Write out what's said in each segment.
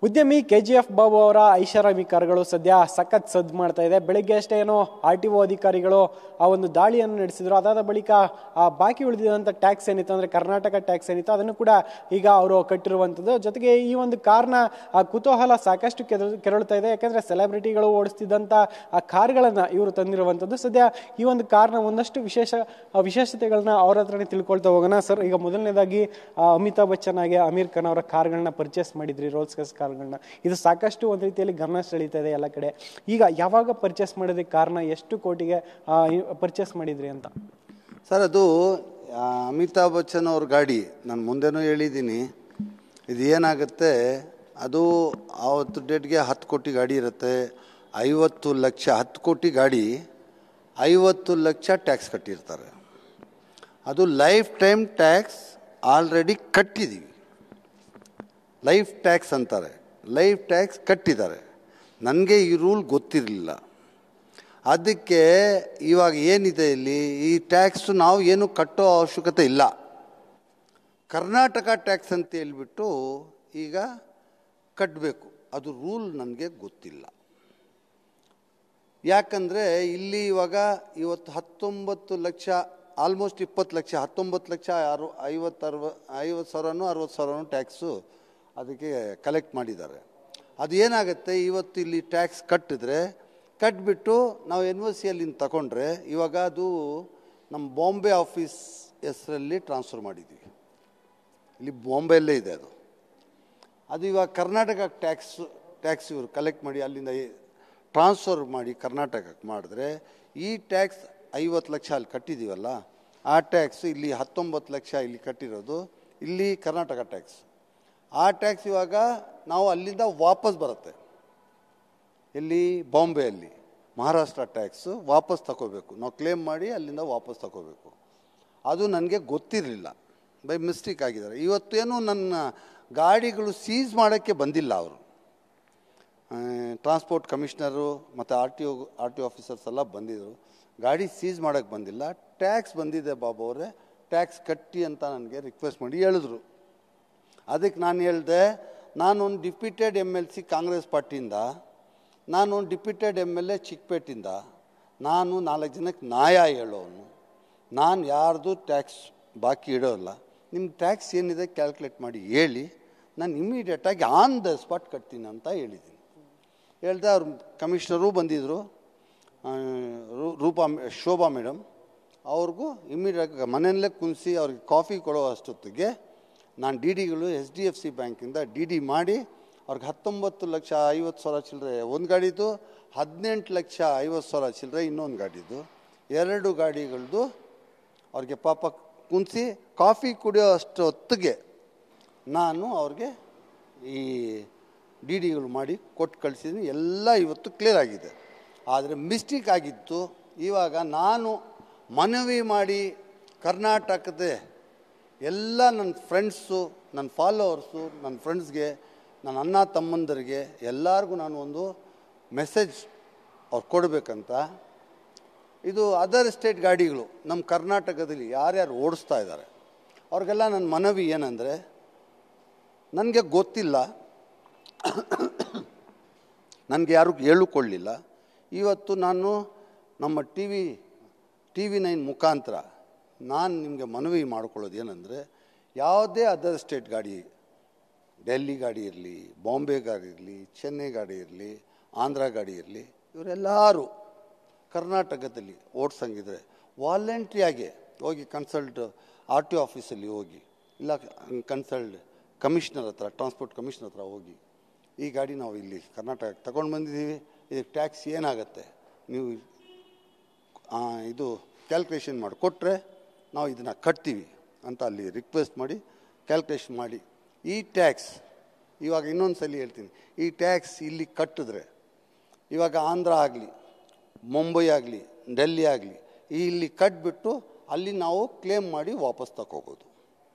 ಉದ್ಯಮಿ KGF ಬಾಬು ಅವರ ಐಷಾರಾಮಿ ಕಾರುಗಳು ಸದ್ಯ ಸಖತ್ ಸದ್ದು ಮಾಡ್ತಾ ಇದೆ. ಬೆಳಿಗ್ಗೆ ಅಷ್ಟೇ ಏನೋ RTO ಅಧಿಕಾರಿಗಳು ಆ ಒಂದು ದಾಳಿಯನ್ನು ನಡೆಸಿದ್ರು. ಅದಾದ ಬಳಿಕ ಆ ಬಾಕಿ ಉಳಿದಿರುವಂಥ ಟ್ಯಾಕ್ಸ್ ಏನಿತ್ತು ಅಂದರೆ ಕರ್ನಾಟಕ ಟ್ಯಾಕ್ಸ್ ಏನಿತ್ತು ಅದನ್ನು ಕೂಡ ಈಗ ಅವರು ಕಟ್ಟಿರುವಂಥದ್ದು. ಜೊತೆಗೆ ಈ ಒಂದು ಕಾರ್ನ ಕುತೂಹಲ ಸಾಕಷ್ಟು ಕೆರಳುತ್ತಾ ಇದೆ. ಯಾಕಂದರೆ ಸೆಲೆಬ್ರಿಟಿಗಳು ಓಡಿಸ್ತಿದ್ದಂಥ ಆ ಕಾರ್ಗಳನ್ನು ಇವರು ತಂದಿರುವಂಥದ್ದು. ಸದ್ಯ ಈ ಒಂದು ಕಾರ್ನ ಒಂದಷ್ಟು ವಿಶೇಷತೆಗಳನ್ನ ಅವ್ರ ಹತ್ರನೇ ತಿಳ್ಕೊಳ್ತಾ ಹೋಗೋಣ. ಸರ್, ಈಗ ಮೊದಲನೇದಾಗಿ ಅಮಿತಾಬ್ ಬಚ್ಚನ್ ಹಾಗೆ ಅಮೀರ್ ಖಾನ್ ಅವರ ಕಾರ್ಗಳನ್ನ ಪರ್ಚೇಸ್ ಮಾಡಿದ್ರಿ, ರೋಲ್ಸ್ ರಾಯ್ಸ್ ಕಾರ್ಗಳನ್ನ. ಇದು ಸಾಕಷ್ಟು ಒಂದು ರೀತಿಯಲ್ಲಿ ಗಮನ ಸೆಳೀತಾ ಇದೆ ಎಲ್ಲ ಕಡೆ. ಈಗ ಯಾವಾಗ ಪರ್ಚೇಸ್ ಮಾಡಿದ್ರಿ ಕಾರ್ನ, ಎಷ್ಟು ಕೋಟಿಗೆ ಪರ್ಚೇಸ್ ಮಾಡಿದ್ರಿ ಅಂತ? ಸರ್, ಅದು ಅಮಿತಾಬ್ ಬಚ್ಚನ್ ಅವ್ರ ಗಾಡಿ. ನಾನು ಮುಂದೆನೂ ಹೇಳಿದ್ದೀನಿ, ಇದು ಏನಾಗುತ್ತೆ, ಅದು ಆವತ್ತು ಡೇಟ್ಗೆ 10 ಕೋಟಿ ಗಾಡಿ ಇರುತ್ತೆ. 50 ಲಕ್ಷ 10 ಕೋಟಿ ಗಾಡಿ 50 ಲಕ್ಷ ಟ್ಯಾಕ್ಸ್ ಕಟ್ಟಿರ್ತಾರೆ. ಅದು ಲೈಫ್ ಟೈಮ್ ಟ್ಯಾಕ್ಸ್ ಆಲ್ರೆಡಿ ಕಟ್ಟಿದ್ದೀವಿ. ಲೈಫ್ ಟ್ಯಾಕ್ಸ್ ಅಂತಾರೆ, ಲೈಫ್ ಟ್ಯಾಕ್ಸ್ ಕಟ್ಟಿದ್ದಾರೆ. ನನಗೆ ಈ ರೂಲ್ ಗೊತ್ತಿರಲಿಲ್ಲ. ಅದಕ್ಕೆ ಇವಾಗ ಏನಿದೆ ಇಲ್ಲಿ, ಈ ಟ್ಯಾಕ್ಸು ನಾವು ಏನು ಕಟ್ಟೋ ಅವಶ್ಯಕತೆ ಇಲ್ಲ. ಕರ್ನಾಟಕ ಟ್ಯಾಕ್ಸ್ ಅಂತ ಹೇಳ್ಬಿಟ್ಟು ಈಗ ಕಟ್ಟಬೇಕು. ಅದು ರೂಲ್ ನನಗೆ ಗೊತ್ತಿಲ್ಲ. ಯಾಕಂದರೆ ಇಲ್ಲಿ ಇವಾಗ ಇವತ್ತು 19 ಲಕ್ಷ, ಆಲ್ಮೋಸ್ಟ್ 20 ಲಕ್ಷ, 19 ಲಕ್ಷ 50 ಸಾವಿರನೂ 60 ಸಾವಿರನೂ ಟ್ಯಾಕ್ಸು ಅದಕ್ಕೆ ಕಲೆಕ್ಟ್ ಮಾಡಿದ್ದಾರೆ. ಅದು ಏನಾಗುತ್ತೆ, ಇವತ್ತು ಇಲ್ಲಿ ಟ್ಯಾಕ್ಸ್ ಕಟ್ಟಿಬಿಟ್ಟು ನಾವು NOC ಅಲ್ಲಿಂದ ತಗೊಂಡ್ರೆ ಇವಾಗ ಅದು ನಮ್ಮ ಬಾಂಬೆ ಆಫೀಸ್ ಹೆಸರಲ್ಲಿ ಟ್ರಾನ್ಸ್ಫರ್ ಮಾಡಿದ್ವಿ. ಇಲ್ಲಿ ಬಾಂಬೆಯಲ್ಲೇ ಇದೆ ಅದು ಇವಾಗ ಕರ್ನಾಟಕ ಟ್ಯಾಕ್ಸ್ ಇವರು ಕಲೆಕ್ಟ್ ಮಾಡಿ ಅಲ್ಲಿಂದ ಟ್ರಾನ್ಸ್ಫರ್ ಮಾಡಿ ಕರ್ನಾಟಕಕ್ಕೆ ಮಾಡಿದ್ರೆ ಈ ಟ್ಯಾಕ್ಸ್ 50 ಲಕ್ಷ ಅಲ್ಲಿ ಕಟ್ಟಿದ್ದೀವಲ್ಲ, ಆ ಟ್ಯಾಕ್ಸ್ ಇಲ್ಲಿ 19 ಲಕ್ಷ ಇಲ್ಲಿ ಕಟ್ಟಿರೋದು ಇಲ್ಲಿ ಕರ್ನಾಟಕ ಟ್ಯಾಕ್ಸ್. ಆ ಟ್ಯಾಕ್ಸ್ ಇವಾಗ ನಾವು ಅಲ್ಲಿಂದ ವಾಪಸ್ ಬರುತ್ತೆ. ಇಲ್ಲಿ ಬಾಂಬೆಯಲ್ಲಿ ಮಹಾರಾಷ್ಟ್ರ ಟ್ಯಾಕ್ಸು ವಾಪಸ್ ತಗೋಬೇಕು, ನಾವು ಕ್ಲೇಮ್ ಮಾಡಿ ಅಲ್ಲಿಂದ ವಾಪಸ್ ತಗೋಬೇಕು. ಅದು ನನಗೆ ಗೊತ್ತಿರಲಿಲ್ಲ, ಬೈ ಮಿಸ್ಟೇಕ್ ಆಗಿದ್ದಾರೆ. ಇವತ್ತೇನು ನನ್ನ ಗಾಡಿಗಳು ಸೀಸ್ ಮಾಡೋಕ್ಕೆ ಬಂದಿಲ್ಲ ಅವರು. ಟ್ರಾನ್ಸ್ಪೋರ್ಟ್ ಕಮಿಷನರು ಮತ್ತು ಆರ್ ಟಿ ಆಫೀಸರ್ಸ್ ಎಲ್ಲ ಬಂದಿದ್ದರು. ಗಾಡಿ ಸೀಸ್ ಮಾಡೋಕ್ಕೆ ಬಂದಿಲ್ಲ. ಟ್ಯಾಕ್ಸ್ ಬಂದಿದೆ ಬಾಬು ಅವರೇ, ಟ್ಯಾಕ್ಸ್ ಕಟ್ಟಿ ಅಂತ ನನಗೆ ರಿಕ್ವೆಸ್ಟ್ ಮಾಡಿ ಹೇಳಿದ್ರು. ಅದಕ್ಕೆ ನಾನು ಹೇಳಿದೆ, ನಾನೊಂದು ಡಿಪ್ಯೂಟೆಡ್ MLC ಕಾಂಗ್ರೆಸ್ ಪಾರ್ಟಿಯಿಂದ, ನಾನೊಂದು ಡಿಪ್ಯೂಟೆಡ್ MLA ಚಿಕ್ಕಪೇಟಿಂದ, ನಾನು 4 ಜನಕ್ಕೆ ನ್ಯಾಯ ಹೇಳೋನು. ನಾನು ಯಾರ್ದು ಟ್ಯಾಕ್ಸ್ ಬಾಕಿ ಇಡೋಲ್ಲ. ನಿಮ್ಮ ಟ್ಯಾಕ್ಸ್ ಏನಿದೆ ಕ್ಯಾಲ್ಕುಲೇಟ್ ಮಾಡಿ ಹೇಳಿ, ನಾನು ಇಮಿಡಿಯೇಟಾಗಿ ಆನ್ ದ ಸ್ಪಾಟ್ ಕಟ್ತೀನಿ ಅಂತ ಹೇಳಿದ್ದೀನಿ. ಹೇಳ್ದೆ. ಅವ್ರು ಕಮಿಷನರು ಬಂದಿದ್ದರು, ಶೋಭಾ ಮೇಡಮ್. ಅವ್ರಿಗೂ ಇಮಿಡಿಯೇಟ್ ಮನೆಯಲ್ಲೇ ಕುಣಿಸಿ ಅವ್ರಿಗೆ ಕಾಫಿ ಕೊಡೋ ಅಷ್ಟೊತ್ತಿಗೆ ನಾನು DDಗಳು HDFC ಬ್ಯಾಂಕಿಂದ DD ಮಾಡಿ ಅವ್ರಿಗೆ 19 ಲಕ್ಷ 50 ಸಾವಿರ ಚಿಲ್ಲರೆ ಒಂದು ಗಾಡಿದು, 18 ಲಕ್ಷ 50 ಸಾವಿರ ಚಿಲ್ಲರೆ ಇನ್ನೊಂದು ಗಾಡಿದು, 2 ಗಾಡಿಗಳದ್ದು ಅವ್ರಿಗೆ ಪಾಪ ಕುಣಿಸಿ ಕಾಫಿ ಕುಡಿಯೋ ಅಷ್ಟು ಹೊತ್ತಿಗೆ ನಾನು ಅವ್ರಿಗೆ ಈ DDಗಳು ಮಾಡಿ ಕೊಟ್ಟು ಕಳಿಸಿದ್ದೀನಿ. ಎಲ್ಲ ಇವತ್ತು ಕ್ಲಿಯರ್ ಆಗಿದೆ. ಆದರೆ ಮಿಸ್ಟೇಕ್ ಆಗಿತ್ತು. ಇವಾಗ ನಾನು ಮನವಿ ಮಾಡಿ ಕರ್ನಾಟಕದ ಎಲ್ಲ ನನ್ನ ಫ್ರೆಂಡ್ಸು, ನನ್ನ ಫಾಲೋವರ್ಸು, ನನ್ನ ಫ್ರೆಂಡ್ಸ್ಗೆ, ನನ್ನ ಅಣ್ಣ ತಮ್ಮಂದರಿಗೆ ಎಲ್ಲರಿಗೂ ನಾನು ಒಂದು ಮೆಸೇಜ್ ಅವ್ರು ಕೊಡಬೇಕಂತ. ಇದು ಅದರ್ ಸ್ಟೇಟ್ ಗಾಡಿಗಳು ನಮ್ಮ ಕರ್ನಾಟಕದಲ್ಲಿ ಯಾರ್ಯಾರು ಓಡಿಸ್ತಾ ಇದ್ದಾರೆ ಅವ್ರಿಗೆಲ್ಲ ನನ್ನ ಮನವಿ ಏನಂದರೆ, ನನಗೆ ಗೊತ್ತಿಲ್ಲ, ನನಗೆ ಯಾರು ಹೇಳಿಕೊಳ್ಳಿಲ್ಲ. ಇವತ್ತು ನಾನು ನಮ್ಮ TV9 ಮುಖಾಂತರ ನಾನು ನಿಮಗೆ ಮನವಿ ಮಾಡ್ಕೊಳ್ಳೋದು ಏನಂದರೆ, ಯಾವುದೇ ಅದರ್ ಸ್ಟೇಟ್ ಗಾಡಿ, ಡೆಲ್ಲಿ ಗಾಡಿ ಇರಲಿ, ಬಾಂಬೆ ಗಾಡಿ ಇರಲಿ, ಚೆನ್ನೈ ಗಾಡಿ ಇರಲಿ, ಆಂಧ್ರ ಗಾಡಿ ಇರಲಿ, ಇವರೆಲ್ಲರೂ ಕರ್ನಾಟಕದಲ್ಲಿ ಓಡಿಸಂಗಿದ್ರೆ ವಾಲಂಟ್ರಿಯಾಗಿ ಹೋಗಿ ಕನ್ಸಲ್ಟ್ RTO ಆಫೀಸಲ್ಲಿ ಹೋಗಿ, ಇಲ್ಲ ಕನ್ಸಲ್ಟ್ ಕಮಿಷನರ್ ಹತ್ರ, ಟ್ರಾನ್ಸ್ಪೋರ್ಟ್ ಕಮಿಷನರ್ ಹತ್ರ ಹೋಗಿ, ಈ ಗಾಡಿ ನಾವು ಇಲ್ಲಿ ಕರ್ನಾಟಕಕ್ಕೆ ತಗೊಂಡು ಬಂದಿದ್ದೀವಿ, ಇದಕ್ಕೆ ಟ್ಯಾಕ್ಸ್ ಏನಾಗುತ್ತೆ ನೀವು ಇದು ಕ್ಯಾಲ್ಕುಲೇಷನ್ ಮಾಡಿ ಕೊಟ್ಟರೆ ನಾವು ಇದನ್ನು ಕಟ್ತೀವಿ ಅಂತ ಅಲ್ಲಿ ರಿಕ್ವೆಸ್ಟ್ ಮಾಡಿ ಕ್ಯಾಲ್ಕುಲೇಷನ್ ಮಾಡಿ ಈ ಟ್ಯಾಕ್ಸ್ ಇವಾಗ ಇನ್ನೊಂದು ಸಲ ಹೇಳ್ತೀನಿ, ಈ ಟ್ಯಾಕ್ಸ್ ಇಲ್ಲಿ ಕಟ್ಟಿದ್ರೆ ಇವಾಗ ಆಂಧ್ರ ಆಗಲಿ, ಮುಂಬೈ ಆಗಲಿ, ಡೆಲ್ಲಿ ಆಗಲಿ, ಇಲ್ಲಿ ಕಟ್ಬಿಟ್ಟು ಅಲ್ಲಿ ನಾವು ಕ್ಲೇಮ್ ಮಾಡಿ ವಾಪಸ್ ತಗೋಬೋದು.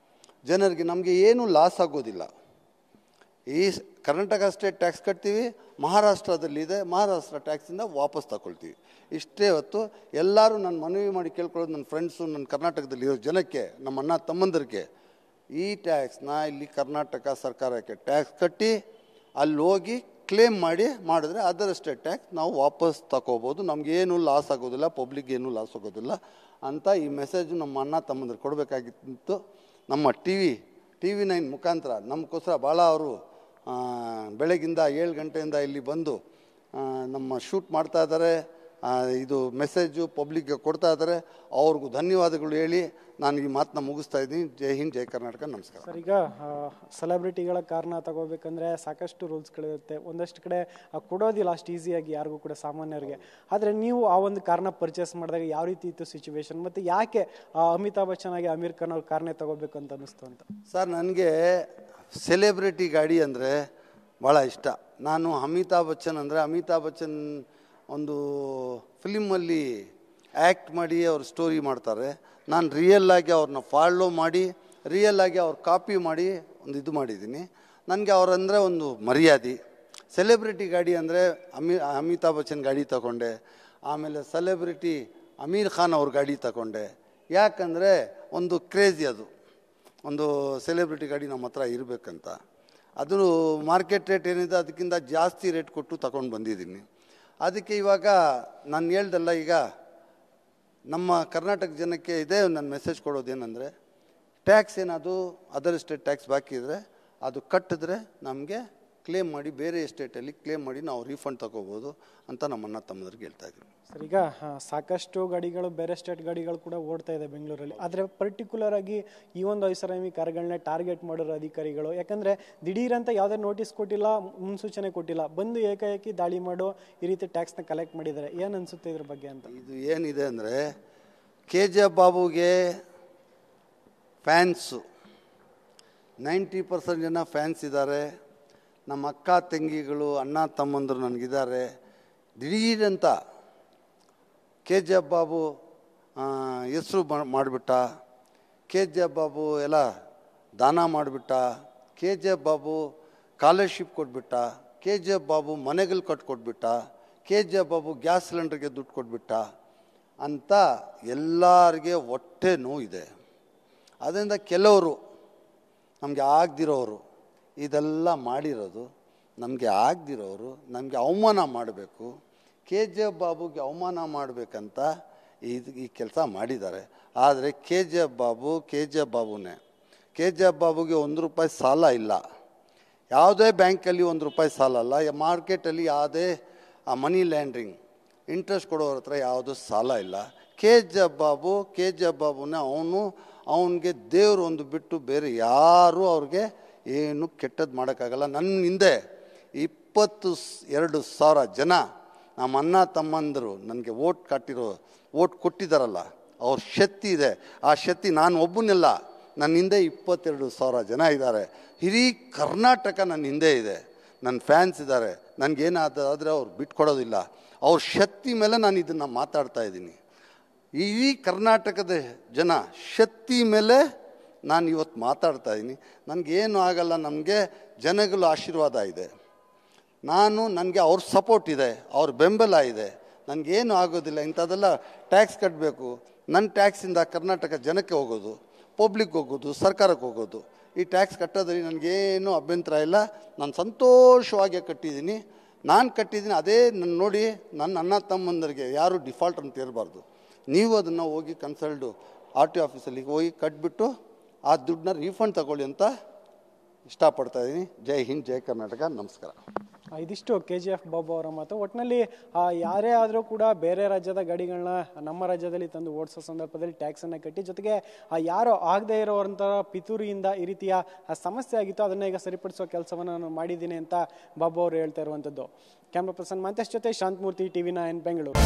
ಜನರಿಗೆ ನಮಗೆ ಏನೂ ಲಾಸ್ ಆಗೋದಿಲ್ಲ. ಈ ಕರ್ನಾಟಕ ಸ್ಟೇಟ್ ಟ್ಯಾಕ್ಸ್ ಕಟ್ತೀವಿ, ಮಹಾರಾಷ್ಟ್ರದಲ್ಲಿದೆ, ಮಹಾರಾಷ್ಟ್ರ ಟ್ಯಾಕ್ಸಿಂದ ವಾಪಸ್ ತಗೊಳ್ತೀವಿ. ಇಷ್ಟೇ ಹೊತ್ತು ಎಲ್ಲರೂ ನಾನು ಮನವಿ ಮಾಡಿ ಕೇಳ್ಕೊಳ್ಳೋದು, ನನ್ನ ಫ್ರೆಂಡ್ಸು, ನನ್ನ ಕರ್ನಾಟಕದಲ್ಲಿರೋ ಜನಕ್ಕೆ, ನಮ್ಮ ಅಣ್ಣ ತಮ್ಮಂದರಿಗೆ, ಈ ಟ್ಯಾಕ್ಸ್ನ ಇಲ್ಲಿ ಕರ್ನಾಟಕ ಸರ್ಕಾರಕ್ಕೆ ಟ್ಯಾಕ್ಸ್ ಕಟ್ಟಿ ಅಲ್ಲಿ ಹೋಗಿ ಕ್ಲೇಮ್ ಮಾಡಿದ್ರೆ ಅದರ್ ಎಸ್ಟೇಟ್ ಟ್ಯಾಕ್ಸ್ ನಾವು ವಾಪಸ್ ತಗೋಬೋದು, ನಮಗೇನು ಲಾಸ್ ಆಗೋದಿಲ್ಲ, ಪಬ್ಲಿಕ್ ಏನೂ ಲಾಸ್ ಆಗೋದಿಲ್ಲ ಅಂತ ಈ ಮೆಸೇಜು ನಮ್ಮ ಅಣ್ಣ ತಮ್ಮಂದ್ರೆ ಕೊಡಬೇಕಾಗಿತ್ತು. ನಮ್ಮ ಟಿ ವಿ 9 ಮುಖಾಂತರ ನಮಗೋಸ್ಕರ ಭಾಳ ಅವರು ಬೆಳಗಿಂದ 7 ಗಂಟೆಯಿಂದ ಇಲ್ಲಿ ಬಂದು ನಮ್ಮ ಶೂಟ್ ಮಾಡ್ತಾ ಇದ್ದಾರೆ, ಇದು ಮೆಸೇಜು ಪಬ್ಲಿಕ್ಗೆ ಕೊಡ್ತಾ ಇದ್ದಾರೆ. ಅವ್ರಿಗೂ ಧನ್ಯವಾದಗಳು ಹೇಳಿ ನಾನು ಈ ಮಾತನ್ನ ಮುಗಿಸ್ತಾ ಇದ್ದೀನಿ. ಜೈ ಹಿಂದ್, ಜೈ ಕರ್ನಾಟಕ, ನಮಸ್ಕಾರ. ಸರ್, ಈಗ ಸೆಲೆಬ್ರಿಟಿಗಳ ಕಾರ್ನ ತಗೋಬೇಕಂದ್ರೆ ಸಾಕಷ್ಟು ರೂಲ್ಸ್ಗಳಿರುತ್ತೆ. ಒಂದಷ್ಟು ಕಡೆ ಕೊಡೋದಿಲ್ಲ ಅಷ್ಟು ಈಸಿಯಾಗಿ ಯಾರಿಗೂ ಕೂಡ, ಸಾಮಾನ್ಯರಿಗೆ. ಆದರೆ ನೀವು ಆ ಒಂದು ಕಾರ್ನ ಪರ್ಚೇಸ್ ಮಾಡಿದಾಗ ಯಾವ ರೀತಿ ಇತ್ತು ಸಿಚುವೇಶನ್, ಮತ್ತು ಯಾಕೆ ಅಮಿತಾಬ್ ಬಚ್ಚನ್ ಆಗಿ ಅಮೀರ್ ಖಾನ್ ಅವ್ರ ಕಾರ್ನೇ ತಗೋಬೇಕು ಅಂತ ಅನ್ನಿಸ್ತು ಅಂತ? ಸರ್, ನನಗೆ ಸೆಲೆಬ್ರಿಟಿ ಗಾಡಿ ಅಂದರೆ ಭಾಳ ಇಷ್ಟ. ನಾನು ಅಮಿತಾಬ್ ಬಚ್ಚನ್ ಒಂದು ಫಿಲಿಮಲ್ಲಿ ಆ್ಯಕ್ಟ್ ಮಾಡಿ ಅವ್ರು ಸ್ಟೋರಿ ಮಾಡ್ತಾರೆ. ನಾನು ರಿಯಲ್ಲಾಗಿ ಅವ್ರನ್ನ ಫಾಲೋ ಮಾಡಿ ರಿಯಲ್ಲಾಗಿ ಅವ್ರು ಕಾಪಿ ಮಾಡಿ ಒಂದು ಇದು ಮಾಡಿದ್ದೀನಿ. ನನಗೆ ಅವರಂದರೆ ಒಂದು ಮರ್ಯಾದೆ. ಸೆಲೆಬ್ರಿಟಿ ಗಾಡಿ ಅಂದರೆ ಅಮಿತಾಬ್ ಬಚ್ಚನ್ ಗಾಡಿ ತಗೊಂಡೆ, ಆಮೇಲೆ ಸೆಲೆಬ್ರಿಟಿ ಅಮೀರ್ ಖಾನ್ ಅವ್ರ ಗಾಡಿ ತಗೊಂಡೆ. ಯಾಕಂದರೆ ಒಂದು ಕ್ರೇಜಿ, ಅದು ಒಂದು ಸೆಲೆಬ್ರಿಟಿ ಗಾಡಿ ನಮ್ಮ ಹತ್ರ ಇರಬೇಕಂತ. ಅದು ಮಾರ್ಕೆಟ್ ರೇಟ್ ಏನಿದೆ ಅದಕ್ಕಿಂತ ಜಾಸ್ತಿ ರೇಟ್ ಕೊಟ್ಟು ತಗೊಂಡು ಬಂದಿದ್ದೀನಿ. ಅದಕ್ಕೆ ಇವಾಗ ನಾನು ಹೇಳ್ದಲ್ಲ, ಈಗ ನಮ್ಮ ಕರ್ನಾಟಕ ಜನಕ್ಕೆ ಇದೇ ನನ್ನ ಮೆಸೇಜ್ ಕೊಡೋದೇನೆಂದರೆ, ಟ್ಯಾಕ್ಸ್ ಏನಾದರೂ ಅದರ್ ಎಸ್ಟೇಟ್ ಟ್ಯಾಕ್ಸ್ ಬಾಕಿ ಇದ್ದರೆ ಅದು ಕಟ್ಟಿದ್ರೆ ನಮಗೆ ಕ್ಲೇಮ್ ಮಾಡಿ, ಬೇರೆ ಎಸ್ಟೇಟಲ್ಲಿ ಕ್ಲೇಮ್ ಮಾಡಿ ನಾವು ರೀಫಂಡ್ ತಗೋಬೋದು ಅಂತ ನಮ್ಮ ಅಣ್ಣ ತಮ್ಮದ್ರಿಗೆ ಹೇಳ್ತಾ ಇದ್ದೀನಿ. ಸರ್, ಈಗ ಸಾಕಷ್ಟು ಗಾಡಿಗಳು, ಬೇರೆ ಸ್ಟೇಟ್ ಗಾಡಿಗಳು ಕೂಡ ಓಡ್ತಾ ಇದೆ ಬೆಂಗಳೂರಲ್ಲಿ. ಆದರೆ ಪರ್ಟಿಕ್ಯುಲರ್ ಆಗಿ ಈ ಒಂದು ಐಷಾರಾಮಿ ಕಾರ್ಗಳನ್ನ ಟಾರ್ಗೆಟ್ ಮಾಡೋರು ಅಧಿಕಾರಿಗಳು. ಯಾಕಂದರೆ ದಿಢೀರಂತ ಯಾವುದೇ ನೋಟಿಸ್ ಕೊಟ್ಟಿಲ್ಲ, ಮುನ್ಸೂಚನೆ ಕೊಟ್ಟಿಲ್ಲ, ಬಂದು ಏಕಾಏಕಿ ದಾಳಿ ಮಾಡೋ ಈ ರೀತಿ ಟ್ಯಾಕ್ಸ್ನ ಕಲೆಕ್ಟ್ ಮಾಡಿದ್ದಾರೆ. ಏನು ಅನಿಸುತ್ತೆ ಇದ್ರ ಬಗ್ಗೆ ಅಂತ? ಇದು ಏನಿದೆ ಅಂದರೆ, KGF ಬಾಬುಗೆ ಫ್ಯಾನ್ಸು 90% ಜನ ಫ್ಯಾನ್ಸ್ ಇದ್ದಾರೆ. ನಮ್ಮ ಅಕ್ಕ ತಂಗಿಗಳು, ಅಣ್ಣ ತಮ್ಮಂದರು ನನಗಿದ್ದಾರೆ. ದಿಢೀರಂತ KGF ಬಾಬು ಹೆಸರು ಮಾಡಿಬಿಟ್ಟ, KGF ಬಾಬು ಎಲ್ಲ ದಾನ ಮಾಡಿಬಿಟ್ಟ, KGF ಬಾಬು ಸ್ಕಾಲರ್ಶಿಪ್ ಕೊಟ್ಬಿಟ್ಟ, KGF ಬಾಬು ಮನೆಗಳು ಕಟ್ಕೊಟ್ಬಿಟ್ಟ, KGF ಬಾಬು ಗ್ಯಾಸ್ ಸಿಲಿಂಡರ್ಗೆ ದುಡ್ಡು ಕೊಟ್ಬಿಟ್ಟ ಅಂತ ಎಲ್ಲರಿಗೆ ಹೊಟ್ಟೆ ನೋವಿದೆ. ಅದರಿಂದ ಕೆಲವರು ನಮಗೆ ಆಗದಿರೋರು ಇದೆಲ್ಲ ಮಾಡಿರೋದು, ನಮಗೆ ಆಗದಿರೋರು ನಮಗೆ ಅವಮಾನ ಮಾಡಬೇಕು, KGF ಬಾಬುಗೆ ಅವಮಾನ ಮಾಡಬೇಕಂತ ಈ ಕೆಲಸ ಮಾಡಿದ್ದಾರೆ. ಆದರೆ KGF ಬಾಬುನೇ. KGF ಬಾಬುಗೆ ₹1 ಸಾಲ ಇಲ್ಲ, ಯಾವುದೇ ಬ್ಯಾಂಕಲ್ಲಿ ₹1 ಸಾಲ ಅಲ್ಲ, ಮಾರ್ಕೆಟಲ್ಲಿ ಯಾವುದೇ ಮನಿ ಲ್ಯಾಂಡ್ರಿಂಗ್ ಇಂಟ್ರೆಸ್ಟ್ ಕೊಡೋರ ಹತ್ರ ಯಾವುದೂ ಸಾಲ ಇಲ್ಲ. KGF ಬಾಬುನೇ. ಅವನಿಗೆ ದೇವರು ಒಂದು ಬಿಟ್ಟು ಬೇರೆ ಯಾರೂ ಅವ್ರಿಗೆ ಏನು ಕೆಟ್ಟದ್ದು ಮಾಡೋಕ್ಕಾಗಲ್ಲ. ನನ್ನ ಹಿಂದೆ 22,000 ಜನ ನಮ್ಮ ಅಣ್ಣ ತಮ್ಮಂದರು ನನಗೆ ಓಟ್ ಕೊಟ್ಟಿದ್ದಾರಲ್ಲ, ಅವ್ರ ಶಕ್ತಿ ಇದೆ. ಆ ಶಕ್ತಿ ನಾನು ಒಬ್ಬನೆಲ್ಲ, ನನ್ನ ಹಿಂದೆ 22,000 ಜನ ಇದ್ದಾರೆ. ಇಡೀ ಕರ್ನಾಟಕ ನನ್ನ ಹಿಂದೆ ಇದೆ, ನನ್ನ ಫ್ಯಾನ್ಸ್ ಇದ್ದಾರೆ. ನನಗೇನಾದರೆ ಅವ್ರು ಬಿಟ್ಕೊಡೋದಿಲ್ಲ. ಅವ್ರ ಶಕ್ತಿ ಮೇಲೆ ನಾನು ಇದನ್ನು ಮಾತಾಡ್ತಾ ಇದ್ದೀನಿ. ಇಡೀ ಕರ್ನಾಟಕದ ಜನ ಶಕ್ತಿ ಮೇಲೆ ನಾನು ಇವತ್ತು ಮಾತಾಡ್ತಾ ಇದ್ದೀನಿ. ನನಗೇನು ಆಗಲ್ಲ, ನಮಗೆ ಜನಗಳ ಆಶೀರ್ವಾದ ಇದೆ, ನನಗೆ ಅವ್ರ ಸಪೋರ್ಟ್ ಇದೆ, ಅವ್ರ ಬೆಂಬಲ ಇದೆ. ನನಗೇನು ಆಗೋದಿಲ್ಲ. ಇಂಥದ್ದೆಲ್ಲ ಟ್ಯಾಕ್ಸ್ ಕಟ್ಟಬೇಕು, ನನ್ನ ಟ್ಯಾಕ್ಸಿಂದ ಕರ್ನಾಟಕ ಜನಕ್ಕೆ ಹೋಗೋದು, ಪಬ್ಲಿಕ್ ಹೋಗೋದು, ಸರ್ಕಾರಕ್ಕೆ ಹೋಗೋದು. ಈ ಟ್ಯಾಕ್ಸ್ ಕಟ್ಟೋದ್ರಲ್ಲಿ ನನಗೇನು ಅಭ್ಯಂತರ ಇಲ್ಲ. ನಾನು ಸಂತೋಷವಾಗಿ ಕಟ್ಟಿದ್ದೀನಿ. ನಾನು ಕಟ್ಟಿದ್ದೀನಿ, ಅದೇ ನನ್ನ ನೋಡಿ ನನ್ನ ಅಣ್ಣ ತಮ್ಮಂದರಿಗೆ ಯಾರು ಡಿಫಾಲ್ಟ್ ಅಂತ ಇರಬಾರ್ದು. ನೀವು ಅದನ್ನು ಹೋಗಿ ಕನ್ಸಲ್ಟು RTO ಆಫೀಸಲ್ಲಿ ಹೋಗಿ ಕಟ್ಬಿಟ್ಟು ಆ ದುಡ್ಡನ್ನ ರೀಫಂಡ್ ತಗೊಳ್ಳಿ ಅಂತ ಇಷ್ಟಪಡ್ತಾ ಇದ್ದೀನಿ. ಜೈ ಹಿಂದ್, ಜೈ ಕರ್ನಾಟಕ, ನಮಸ್ಕಾರ. ಇದಿಷ್ಟು KGF ಬಾಬು ಅವರ ಮಾತು. ಒಟ್ಟಿನಲ್ಲಿ ಯಾರೇ ಆದರೂ ಕೂಡ ಬೇರೆ ರಾಜ್ಯದ ಗಾಡಿಗಳನ್ನ ನಮ್ಮ ರಾಜ್ಯದಲ್ಲಿ ತಂದು ಓಡಿಸೋ ಸಂದರ್ಭದಲ್ಲಿ ಟ್ಯಾಕ್ಸನ್ನು ಕಟ್ಟಿ, ಜೊತೆಗೆ ಯಾರೋ ಆಗದೇ ಇರೋವಂಥ ಪಿತೂರಿಯಿಂದ ಈ ರೀತಿಯ ಸಮಸ್ಯೆ ಆಗಿತ್ತು, ಅದನ್ನು ಈಗ ಸರಿಪಡಿಸೋ ಕೆಲಸವನ್ನು ನಾನು ಮಾಡಿದ್ದೀನಿ ಅಂತ ಬಾಬು ಅವರು ಹೇಳ್ತಾ ಇರುವಂಥದ್ದು. ಕ್ಯಾಮ್ರಾ ಪರ್ಸನ್ ಮಂತೇಶ್ ಜೊತೆ ಶಾಂತಮೂರ್ತಿ, TV9 ಬೆಂಗಳೂರು.